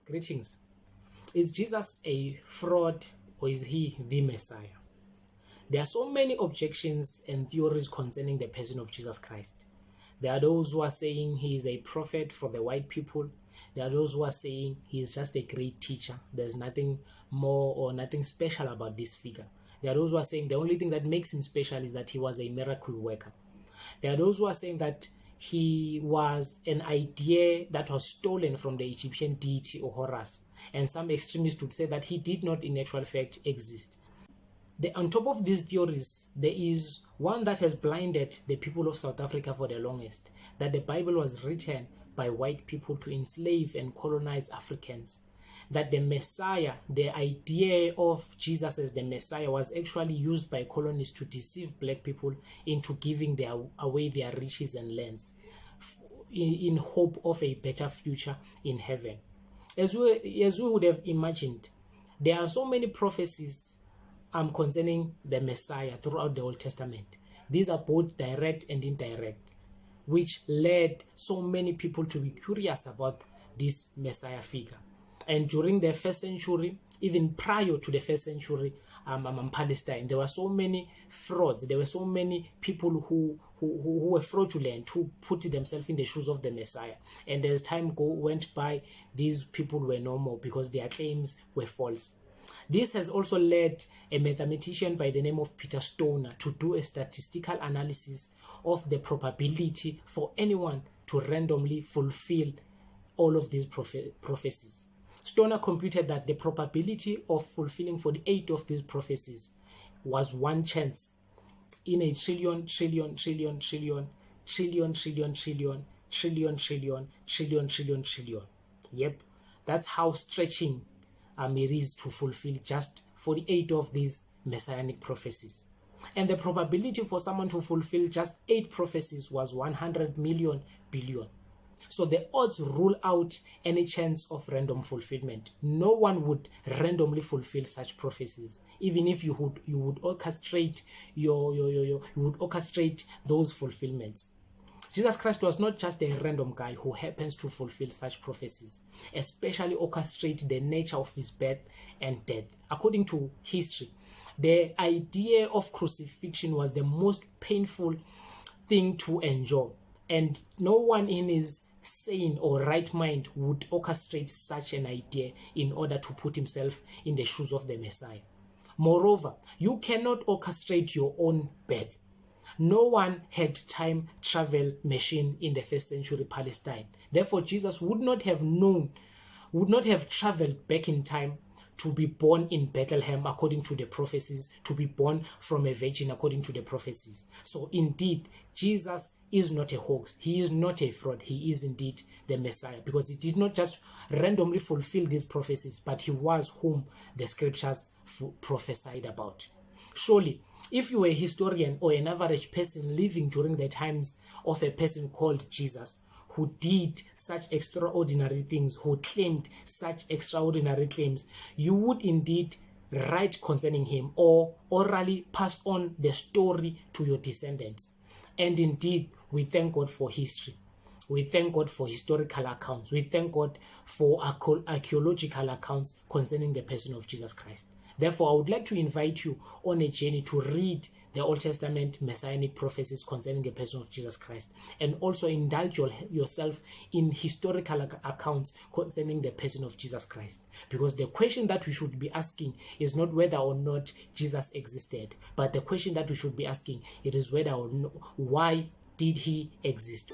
Greetings. Is Jesus a fraud or is he the Messiah? There are so many objections and theories concerning the person of Jesus Christ. There are those who are saying he is a prophet for the white people. There are those who are saying he is just a great teacher. There's nothing more or nothing special about this figure. There are those who are saying the only thing that makes him special is that he was a miracle worker. There are those who are saying that he was an idea that was stolen from the Egyptian deity Horus, and some extremists would say that he did not in actual fact exist. On top of these theories, there is one that has blinded the people of South Africa for the longest, that the Bible was written by white people to enslave and colonize Africans, that the Messiah, the idea of Jesus as the Messiah, was actually used by colonists to deceive black people into giving away their riches and lands in hope of a better future in heaven. As we would have imagined, there are so many prophecies concerning the Messiah throughout the Old Testament. These are both direct and indirect, which led so many people to be curious about this Messiah figure. And during the first century, even prior to the first century, Palestine, there were so many frauds. There were so many people who were fraudulent, who put themselves in the shoes of the Messiah. And as time went by, these people were no more because their claims were false. This has also led a mathematician by the name of Peter Stoner to do a statistical analysis of the probability for anyone to randomly fulfill all of these prophecies. Stoner computed that the probability of fulfilling 48 of these prophecies was one chance in a trillion. Yep, that's how stretching it is to fulfill just 48 of these messianic prophecies. And the probability for someone to fulfill just 8 prophecies was 100 million billion. So the odds rule out any chance of random fulfillment. No one would randomly fulfill such prophecies, even if you would orchestrate you would orchestrate those fulfillments. Jesus Christ was not just a random guy who happens to fulfill such prophecies, especially orchestrate the nature of his birth and death. According to history, the idea of crucifixion was the most painful thing to endure, and no one in his sane or right mind would orchestrate such an idea in order to put himself in the shoes of the Messiah. Moreover, you cannot orchestrate your own birth. No one had time travel machine in the first century Palestine. Therefore, Jesus would not have traveled back in time to be born in Bethlehem according to the prophecies, to be born from a virgin according to the prophecies. So indeed, Jesus is not a hoax. He is not a fraud. He is indeed the Messiah, because he did not just randomly fulfill these prophecies, but he was whom the scriptures prophesied about. Surely, if you were a historian or an average person living during the times of a person called Jesus, who did such extraordinary things, who claimed such extraordinary claims, you would indeed write concerning him or orally pass on the story to your descendants. And indeed, we thank God for history. We thank God for historical accounts. We thank God for archaeological accounts concerning the person of Jesus Christ. Therefore, I would like to invite you on a journey to read the Old Testament messianic prophecies concerning the person of Jesus Christ, and also indulge yourself in historical accounts concerning the person of Jesus Christ. Because the question that we should be asking is not whether or not Jesus existed, but the question that we should be asking, it is whether or not, why did he exist?